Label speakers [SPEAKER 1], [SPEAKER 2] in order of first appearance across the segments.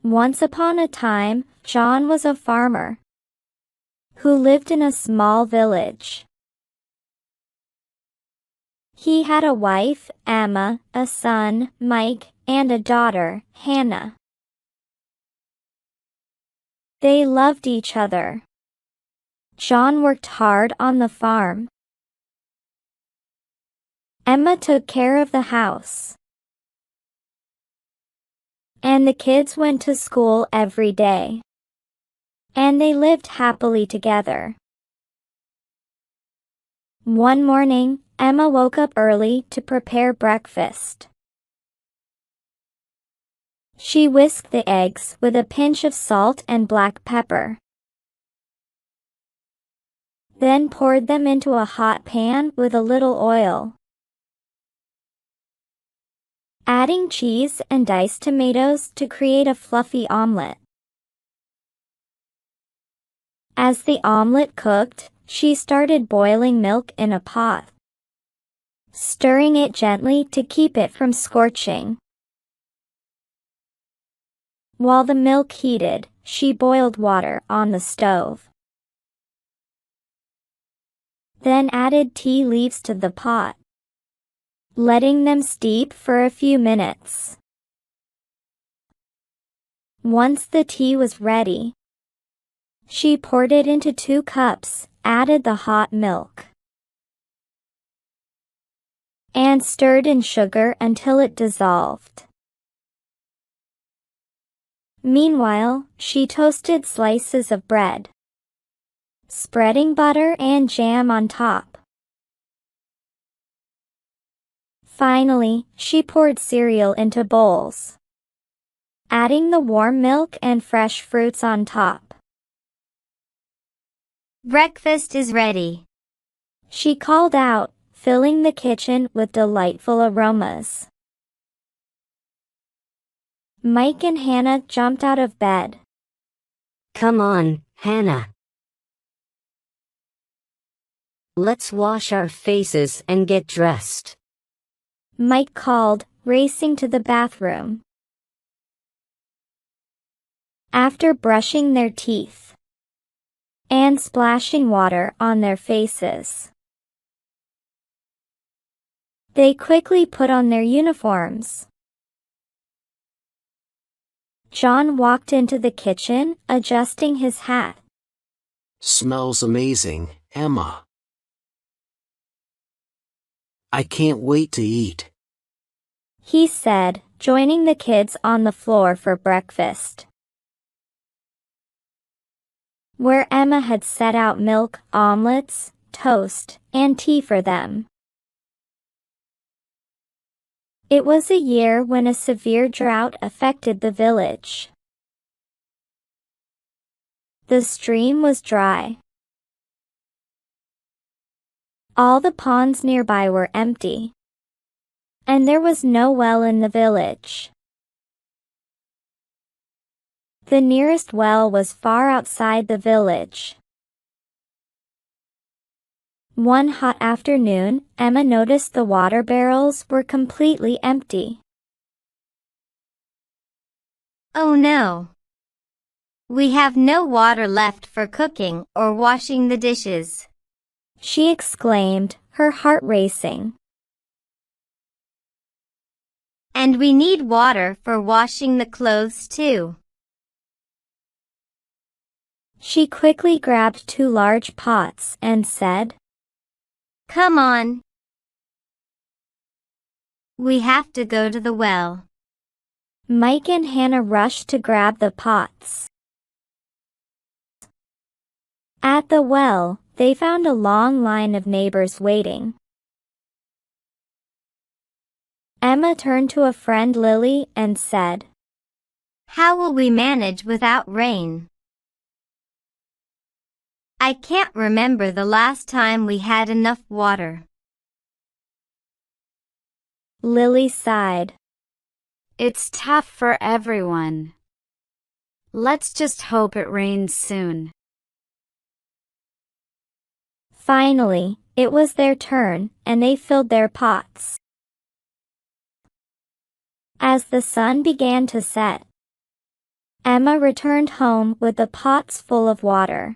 [SPEAKER 1] Once upon a time, John was a farmer who lived in a small village. He had a wife, Emma, a son, Mike, and a daughter, Hannah. They loved each other. John worked hard on the farm. Emma took care of the house. And the kids went to school every day. And they lived happily together. One morning, Emma woke up early to prepare breakfast. She whisked the eggs with a pinch of salt and black pepper. Then poured them into a hot pan with a little oil. Adding cheese and diced tomatoes to create a fluffy omelet. As the omelet cooked, she started boiling milk in a pot, stirring it gently to keep it from scorching. While the milk heated, she boiled water on the stove. Then added tea leaves to the pot, letting them steep for a few minutes. Once the tea was ready, she poured it into 2 cups, added the hot milk, and stirred in sugar until it dissolved. Meanwhile, she toasted slices of bread, spreading butter and jam on top. Finally, she poured cereal into bowls, adding the warm milk and fresh fruits on top.
[SPEAKER 2] "Breakfast is ready,"
[SPEAKER 1] she called out, filling the kitchen with delightful aromas. Mike and Hannah jumped out of bed.
[SPEAKER 3] "Come on, Hannah. Let's wash our faces and get dressed,"
[SPEAKER 1] Mike called, racing to the bathroom. After brushing their teeth and splashing water on their faces, they quickly put on their uniforms. John walked into the kitchen, adjusting his hat.
[SPEAKER 4] "Smells amazing, Emma. I can't wait to eat,"
[SPEAKER 1] he said, joining the kids on the floor for breakfast, where Emma had set out milk, omelets, toast, and tea for them. It was a year when a severe drought affected the village. The stream was dry. All the ponds nearby were empty, and there was no well in the village. The nearest well was far outside the village. One hot afternoon, Emma noticed the water barrels were completely empty.
[SPEAKER 2] "Oh no! We have no water left for cooking or washing the dishes,"
[SPEAKER 1] she exclaimed, her heart racing.
[SPEAKER 2] "And we need water for washing the clothes too."
[SPEAKER 1] She quickly grabbed 2 large pots and said,
[SPEAKER 2] "Come on. We have to go to the well."
[SPEAKER 1] Mike and Hannah rushed to grab the pots. At the well, they found a long line of neighbors waiting. Emma turned to a friend, Lily, and said,
[SPEAKER 2] "How will we manage without rain? I can't remember the last time we had enough water."
[SPEAKER 1] Lily sighed.
[SPEAKER 5] "It's tough for everyone. Let's just hope it rains soon."
[SPEAKER 1] Finally, it was their turn, and they filled their pots. As the sun began to set, Emma returned home with the pots full of water.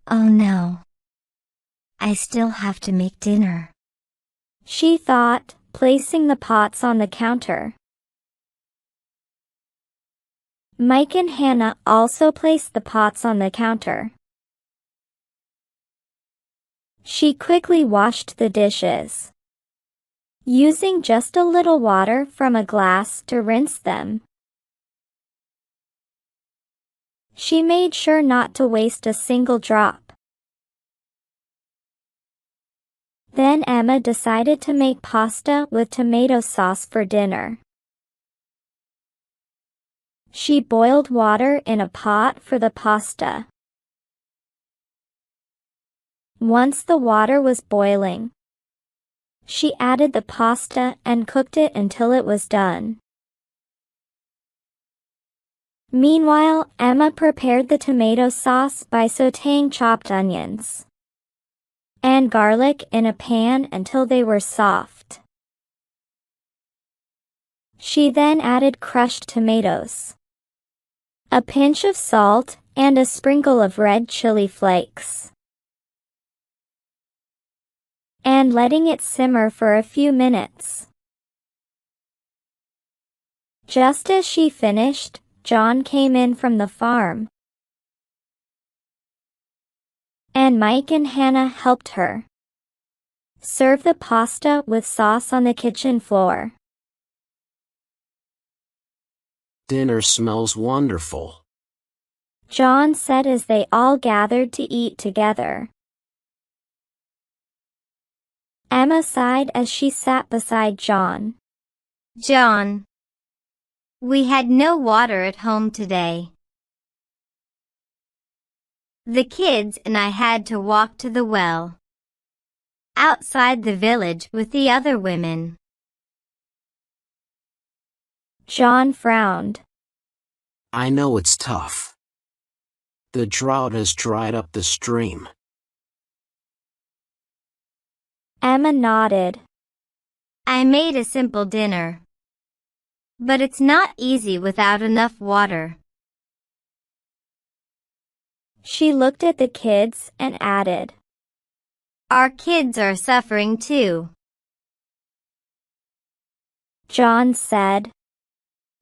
[SPEAKER 2] Oh no. I still have to make dinner.
[SPEAKER 1] She thought, placing the pots on the counter. Mike and Hannah also placed the pots on the counter. She quickly washed the dishes, using just a little water from a glass to rinse them. She made sure not to waste a single drop. Then Emma decided to make pasta with tomato sauce for dinner. She boiled water in a pot for the pasta. Once the water was boiling, she added the pasta and cooked it until it was done. Meanwhile, Emma prepared the tomato sauce by sautéing chopped onions and garlic in a pan until they were soft. She then added crushed tomatoes, a pinch of salt, and a sprinkle of red chili flakes, and letting it simmer for a few minutes. Just as she finished, John came in from the farm, and Mike and Hannah helped her serve the pasta with sauce on the kitchen floor.
[SPEAKER 4] Dinner smells wonderful,
[SPEAKER 1] John said as they all gathered to eat together. Emma sighed as she sat beside John.
[SPEAKER 2] John, we had no water at home today. The kids and I had to walk to the well outside the village with the other women.
[SPEAKER 1] John frowned.
[SPEAKER 4] I know it's tough. The drought has dried up the stream.
[SPEAKER 1] Emma nodded.
[SPEAKER 2] I made a simple dinner, but it's not easy without enough water.
[SPEAKER 1] She looked at the kids and added,
[SPEAKER 2] Our kids are suffering too.
[SPEAKER 1] John said.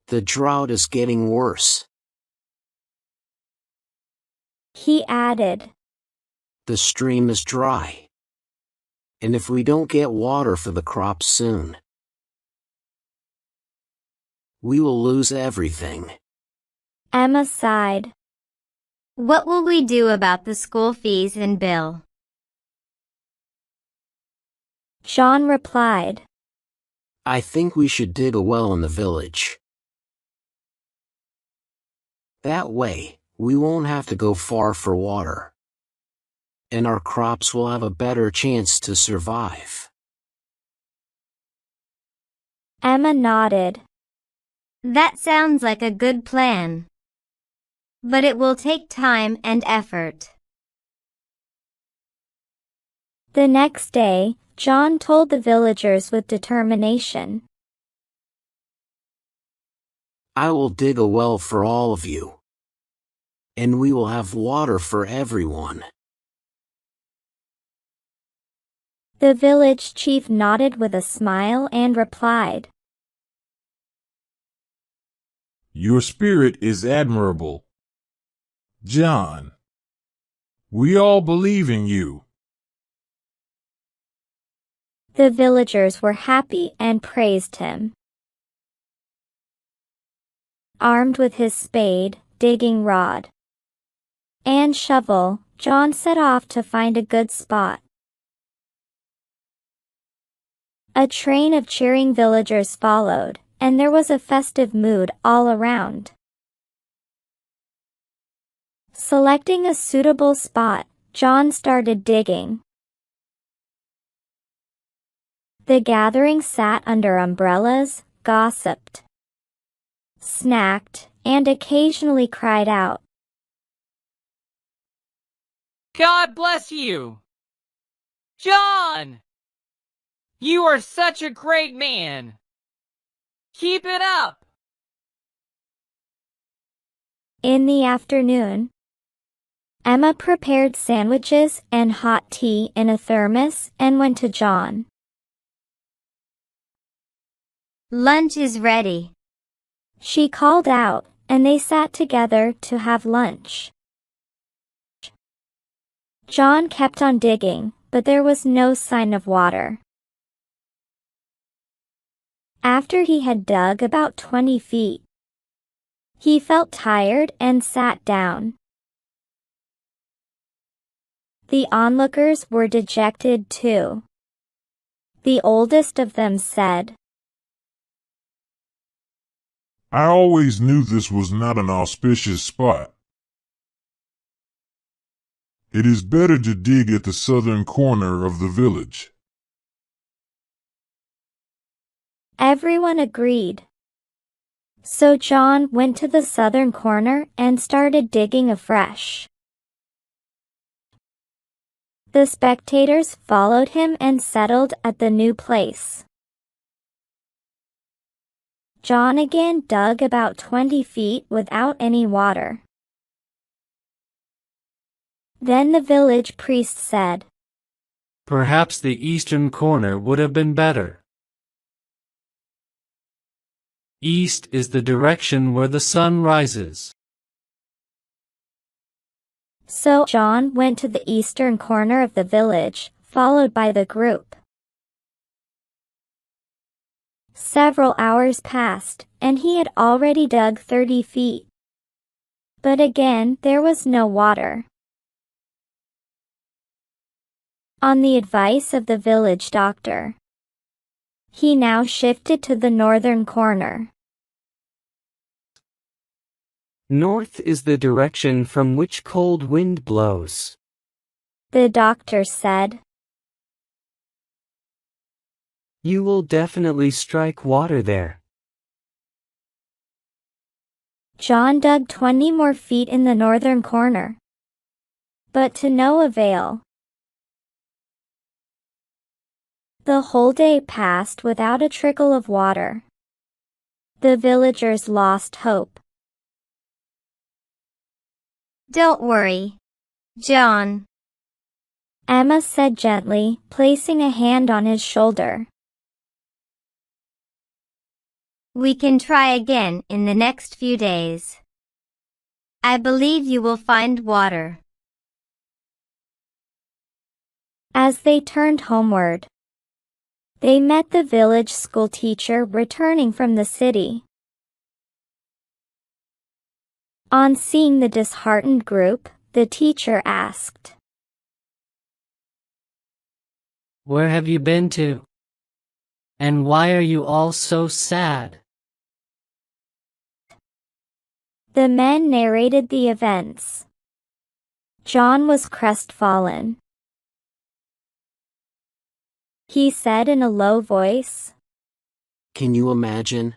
[SPEAKER 4] The drought is getting worse.
[SPEAKER 1] He added,
[SPEAKER 4] The stream is dry. And if we don't get water for the crops soon, we will lose everything.
[SPEAKER 1] Emma sighed.
[SPEAKER 2] What will we do about the school fees and bill?
[SPEAKER 1] John replied,
[SPEAKER 4] I think we should dig a well in the village. That way, we won't have to go far for water, and our crops will have a better chance to survive.
[SPEAKER 1] Emma nodded.
[SPEAKER 2] That sounds like a good plan. But it will take time and effort.
[SPEAKER 1] The next day, John told the villagers with determination,
[SPEAKER 4] I will dig a well for all of you, and we will have water for everyone.
[SPEAKER 1] The village chief nodded with a smile and replied,
[SPEAKER 6] Your spirit is admirable. John, we all believe in you.
[SPEAKER 1] The villagers were happy and praised him. Armed with his spade, digging rod, and shovel, John set off to find a good spot. A train of cheering villagers followed, and there was a festive mood all around. Selecting a suitable spot, John started digging. The gathering sat under umbrellas, gossiped, snacked, and occasionally cried out,
[SPEAKER 7] God bless you! John! You are such a great man! Keep it up!
[SPEAKER 1] In the afternoon, Emma prepared sandwiches and hot tea in a thermos and went to John.
[SPEAKER 2] Lunch is ready.
[SPEAKER 1] She called out, and they sat together to have lunch. John kept on digging, but there was no sign of water. After he had dug about 20 feet, he felt tired and sat down. The onlookers were dejected too. The oldest of them said,
[SPEAKER 6] I always knew this was not an auspicious spot. It is better to dig at the southern corner of the village.
[SPEAKER 1] Everyone agreed. So John went to the southern corner and started digging afresh. The spectators followed him and settled at the new place. John again dug about 20 feet without any water. Then the village priest said,
[SPEAKER 8] Perhaps the eastern corner would have been better. East is the direction where the sun rises.
[SPEAKER 1] So John went to the eastern corner of the village, followed by the group. Several hours passed, and he had already dug 30 feet. But again there was no water. On the advice of the village doctor, he now shifted to the northern corner.
[SPEAKER 9] North is the direction from which cold wind blows.
[SPEAKER 1] The doctor said,
[SPEAKER 9] You will definitely strike water there.
[SPEAKER 1] John dug 20 more feet in the northern corner, but to no avail. The whole day passed without a trickle of water. The villagers lost hope.
[SPEAKER 2] Don't worry, John,
[SPEAKER 1] Emma said gently, placing a hand on his shoulder.
[SPEAKER 2] We can try again in the next few days. I believe you will find water.
[SPEAKER 1] As they turned homeward, they met the village school teacher returning from the city. On seeing the disheartened group, the teacher asked,
[SPEAKER 8] Where have you been to? And why are you all so sad?
[SPEAKER 1] The men narrated the events. John was crestfallen. He said in a low voice,
[SPEAKER 4] Can you imagine?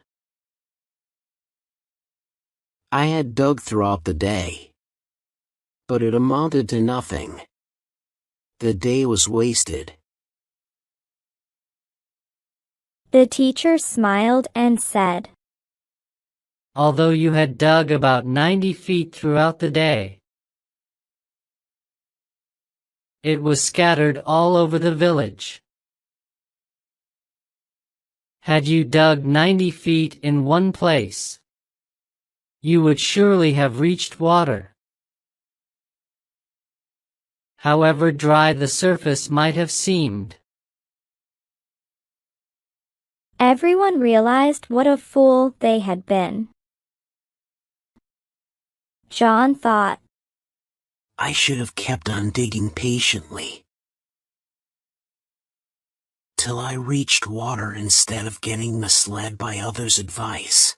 [SPEAKER 4] I had dug throughout the day, but it amounted to nothing. The day was wasted.
[SPEAKER 1] The teacher smiled and said,
[SPEAKER 8] Although you had dug about 90 feet throughout the day, it was scattered all over the village. Had you dug 90 feet in one place, you would surely have reached water. However dry the surface might have seemed.
[SPEAKER 1] Everyone realized what a fool they had been. John thought,
[SPEAKER 4] I should have kept on digging patiently till I reached water instead of getting misled by others' advice.